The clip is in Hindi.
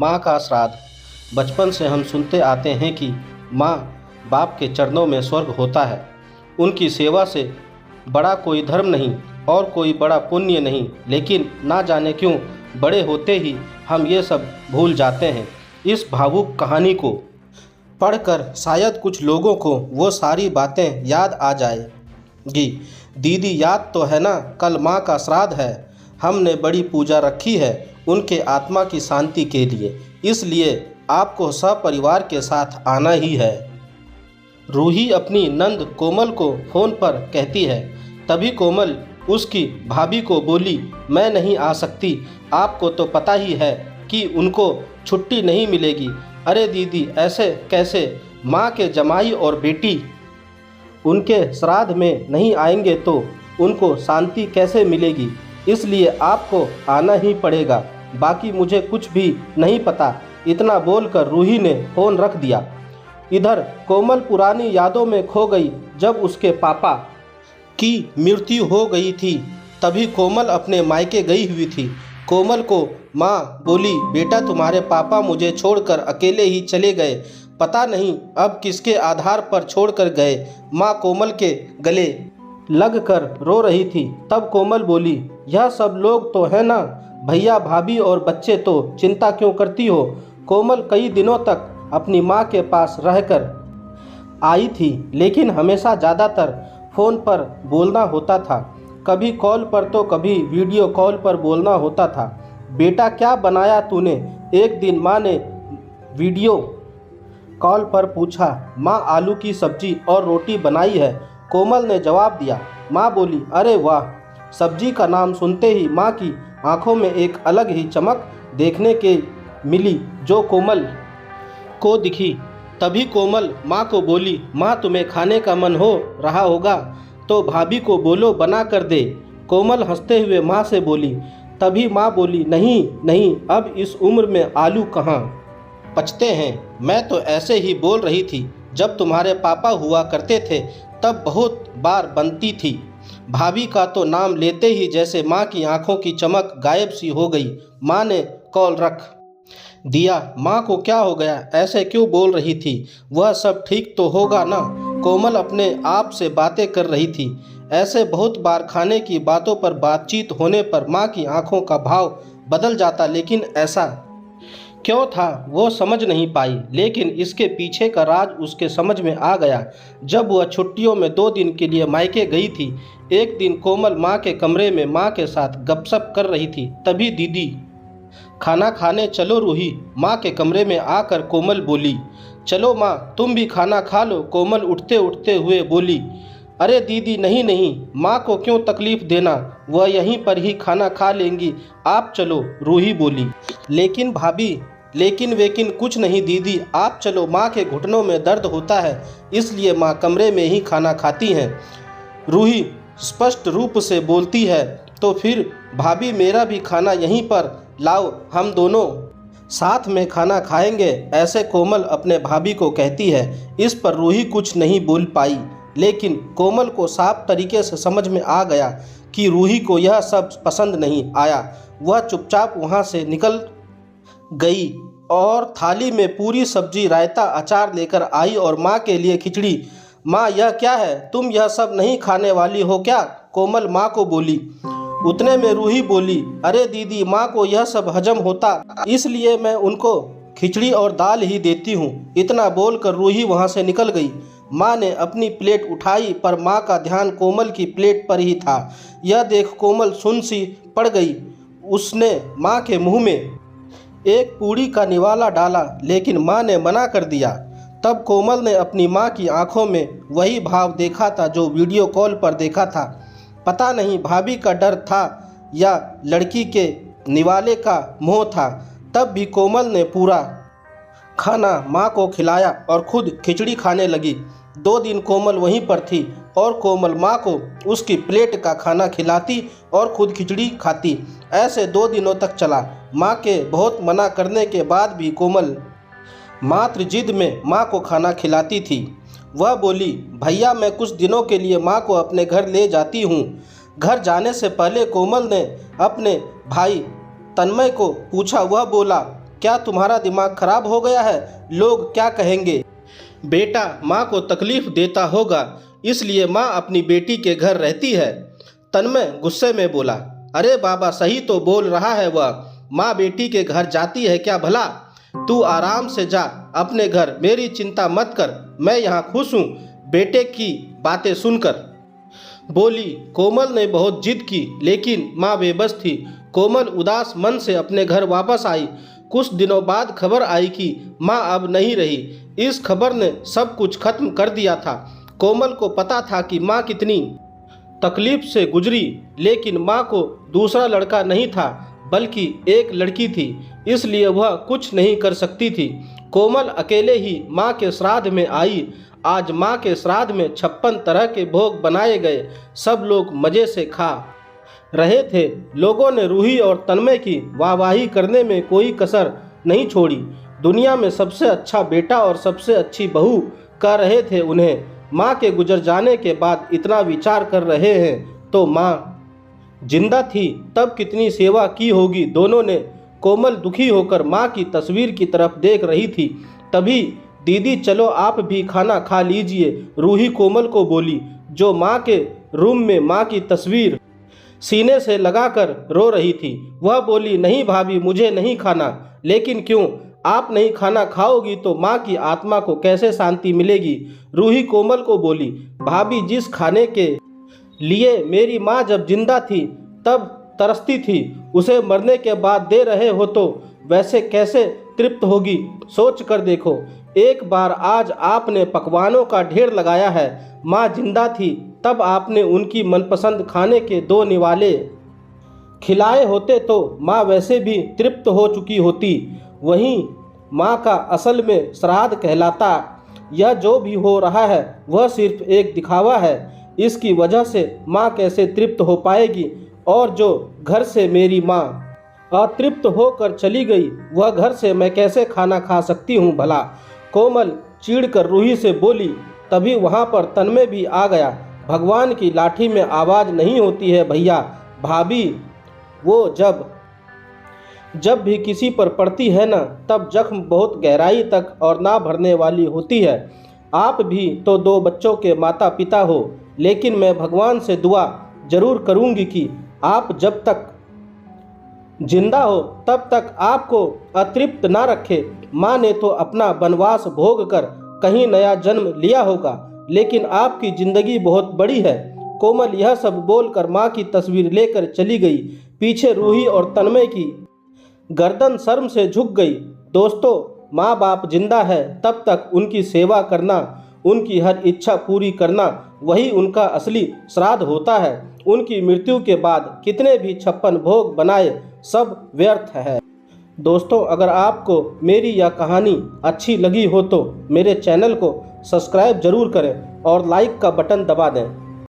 माँ का श्राद्ध। बचपन से हम सुनते आते हैं कि माँ बाप के चरणों में स्वर्ग होता है। उनकी सेवा से बड़ा कोई धर्म नहीं और कोई बड़ा पुण्य नहीं, लेकिन ना जाने क्यों बड़े होते ही हम ये सब भूल जाते हैं। इस भावुक कहानी को पढ़कर शायद कुछ लोगों को वो सारी बातें याद आ जाएगी। दीदी याद तो है ना, कल माँ का श्राद्ध है, हमने बड़ी पूजा रखी है उनके आत्मा की शांति के लिए, इसलिए आपको सपरिवार के साथ आना ही है। रूही अपनी नंद कोमल को फ़ोन पर कहती है। तभी कोमल उसकी भाभी को बोली, मैं नहीं आ सकती, आपको तो पता ही है कि उनको छुट्टी नहीं मिलेगी। अरे दीदी ऐसे कैसे, माँ के जमाई और बेटी उनके श्राद्ध में नहीं आएंगे तो उनको शांति कैसे मिलेगी, इसलिए आपको आना ही पड़ेगा, बाकी मुझे कुछ भी नहीं पता। इतना बोलकर रूही ने फ़ोन रख दिया। इधर कोमल पुरानी यादों में खो गई। जब उसके पापा की मृत्यु हो गई थी तभी कोमल अपने मायके गई हुई थी। कोमल को माँ बोली, बेटा तुम्हारे पापा मुझे छोड़कर अकेले ही चले गए, पता नहीं अब किसके आधार पर छोड़कर गए। माँ कोमल के गले लगकर रो रही थी। तब कोमल बोली, यह सब लोग तो है ना, भैया भाभी और बच्चे, तो चिंता क्यों करती हो। कोमल कई दिनों तक अपनी माँ के पास रहकर आई थी, लेकिन हमेशा ज़्यादातर फ़ोन पर बोलना होता था, कभी कॉल पर तो कभी वीडियो कॉल पर बोलना होता था। बेटा क्या बनाया तूने, एक दिन माँ ने वीडियो कॉल पर पूछा। माँ आलू की सब्जी और रोटी बनाई है, कोमल ने जवाब दिया। माँ बोली, अरे वाह। सब्जी का नाम सुनते ही माँ की आंखों में एक अलग ही चमक देखने के मिली जो कोमल को दिखी। तभी कोमल माँ को बोली, माँ तुम्हें खाने का मन हो रहा होगा तो भाभी को बोलो बना कर दे। कोमल हंसते हुए माँ से बोली। तभी माँ बोली, नहीं नहीं, अब इस उम्र में आलू कहाँ पचते हैं, मैं तो ऐसे ही बोल रही थी। जब तुम्हारे पापा हुआ करते थे तब बहुत बार बनती थी। भाभी का तो नाम लेते ही जैसे माँ की आंखों की चमक गायब सी हो गई। माँ ने कॉल रख दिया। माँ को क्या हो गया, ऐसे क्यों बोल रही थी, वह सब ठीक तो होगा ना। कोमल अपने आप से बातें कर रही थी। ऐसे बहुत बार खाने की बातों पर बातचीत होने पर माँ की आंखों का भाव बदल जाता, लेकिन ऐसा क्यों था वो समझ नहीं पाई। लेकिन इसके पीछे का राज उसके समझ में आ गया जब वह छुट्टियों में 2 दिन के लिए मायके गई थी। एक दिन कोमल माँ के कमरे में माँ के साथ गपशप कर रही थी। तभी दीदी, खाना खाने चलो रूही, माँ के कमरे में आकर कोमल बोली। चलो माँ, तुम भी खाना खा लो, कोमल उठते उठते हुए बोली। अरे दीदी नहीं नहीं, माँ को क्यों तकलीफ़ देना, वह यहीं पर ही खाना खा लेंगी, आप चलो, रूही बोली। लेकिन भाभी, लेकिन वेकिन कुछ नहीं दीदी, आप चलो, माँ के घुटनों में दर्द होता है, इसलिए माँ कमरे में ही खाना खाती हैं। रूही स्पष्ट रूप से बोलती है। तो फिर भाभी मेरा भी खाना यहीं पर लाओ, हम दोनों साथ में खाना खाएंगे, ऐसे कोमल अपने भाभी को कहती है। इस पर रूही कुछ नहीं बोल पाई, लेकिन कोमल को साफ तरीके से समझ में आ गया कि रूही को यह सब पसंद नहीं आया। वह चुपचाप वहाँ से निकल गई और थाली में पूरी सब्जी, रायता, अचार लेकर आई और माँ के लिए खिचड़ी। माँ यह क्या है, तुम यह सब नहीं खाने वाली हो क्या, कोमल माँ को बोली। उतने में रूही बोली, अरे दीदी, माँ को यह सब हजम होता, इसलिए मैं उनको खिचड़ी और दाल ही देती हूँ। इतना बोलकर रूही वहाँ से निकल गई। माँ ने अपनी प्लेट उठाई पर माँ का ध्यान कोमल की प्लेट पर ही था। यह देख कोमल सुन्न सी पड़ गई। उसने माँ के मुंह में एक पूड़ी का निवाला डाला, लेकिन माँ ने मना कर दिया। तब कोमल ने अपनी माँ की आंखों में वही भाव देखा था जो वीडियो कॉल पर देखा था। पता नहीं भाभी का डर था या लड़की के निवाले का मोह था। तब भी कोमल ने पूरा खाना माँ को खिलाया और खुद खिचड़ी खाने लगी। 2 दिन कोमल वहीं पर थी और कोमल माँ को उसकी प्लेट का खाना खिलाती और खुद खिचड़ी खाती। ऐसे 2 दिनों तक चला। माँ के बहुत मना करने के बाद भी कोमल मात्र जिद में माँ को खाना खिलाती थी। वह बोली, भैया मैं कुछ दिनों के लिए माँ को अपने घर ले जाती हूँ। घर जाने से पहले कोमल ने अपने भाई तन्मय को पूछा। वह बोला, क्या तुम्हारा दिमाग खराब हो गया है? लोग क्या कहेंगे? बेटा माँ को तकलीफ देता होगा, इसलिए माँ अपनी बेटी के घर रहती है। तन्मय गुस्से में बोला, अरे बाबा सही तो बोल रहा है वह, माँ बेटी के घर जाती है क्या भला? तू आराम से जा अपने घर, मेरी चिंता मत कर, मैं यहाँ खुश हूँ। बेटे की बातें सुनकर बोली। कोमल ने बहुत जिद की, लेकिन माँ बेबस थी। कोमल उदास मन से अपने घर वापस आई। कुछ दिनों बाद खबर आई कि माँ अब नहीं रही। इस खबर ने सब कुछ खत्म कर दिया था। कोमल को पता था कि माँ कितनी तकलीफ से गुजरी, लेकिन माँ को दूसरा लड़का नहीं था बल्कि एक लड़की थी, इसलिए वह कुछ नहीं कर सकती थी। कोमल अकेले ही माँ के श्राद्ध में आई। आज माँ के श्राद्ध में 56 तरह के भोग बनाए गए। सब लोग मज़े से खा रहे थे। लोगों ने रूही और तन्मय की वाहवाही करने में कोई कसर नहीं छोड़ी। दुनिया में सबसे अच्छा बेटा और सबसे अच्छी बहू कह रहे थे उन्हें। माँ के गुजर जाने के बाद इतना विचार कर रहे हैं तो माँ जिंदा थी तब कितनी सेवा की होगी दोनों ने। कोमल दुखी होकर माँ की तस्वीर की तरफ देख रही थी। तभी दीदी चलो आप भी खाना खा लीजिए, रूही कोमल को बोली, जो माँ के रूम में माँ की तस्वीर सीने से लगाकर रो रही थी। वह बोली, नहीं भाभी मुझे नहीं खाना। लेकिन क्यों? आप नहीं खाना खाओगी तो माँ की आत्मा को कैसे शांति मिलेगी? रूही कोमल को बोली, भाभी जिस खाने के लिए मेरी माँ जब जिंदा थी तब तरसती थी, उसे मरने के बाद दे रहे हो तो वैसे कैसे तृप्त होगी? सोच कर देखो। एक बार आज आपने पकवानों का ढेर लगाया है। माँ जिंदा थी तब आपने उनकी मनपसंद खाने के 2 निवाले खिलाए होते तो माँ वैसे भी तृप्त हो चुकी होती। वहीं माँ का असल में श्राद्ध कहलाता। यह जो भी हो रहा है वह सिर्फ एक दिखावा है। इसकी वजह से माँ कैसे तृप्त हो पाएगी? और जो घर से मेरी माँ अतृप्त होकर चली गई, वह घर से मैं कैसे खाना खा सकती हूँ भला? कोमल चिढ़कर रूही से बोली। तभी वहाँ पर तन्मय भी आ गया। भगवान की लाठी में आवाज़ नहीं होती है भैया। भाभी वो जब भी किसी पर पड़ती है ना, तब जख्म बहुत गहराई तक और ना भरने वाली होती है। आप भी तो 2 बच्चों के माता पिता हो, लेकिन मैं भगवान से दुआ जरूर करूंगी कि आप जब तक जिंदा हो तब तक आपको अतृप्त ना रखे। माँ ने तो अपना वनवास भोग कर कहीं नया जन्म लिया होगा, लेकिन आपकी जिंदगी बहुत बड़ी है। कोमल यह सब बोलकर माँ की तस्वीर लेकर चली गई। पीछे रूही और तन्मय की गर्दन शर्म से झुक गई। दोस्तों, माँ बाप जिंदा है तब तक उनकी सेवा करना, उनकी हर इच्छा पूरी करना, वही उनका असली श्राद्ध होता है। उनकी मृत्यु के बाद कितने भी 56 भोग बनाए सब व्यर्थ है। दोस्तों, अगर आपको मेरी यह कहानी अच्छी लगी हो तो मेरे चैनल को सब्सक्राइब जरूर करें और लाइक का बटन दबा दें।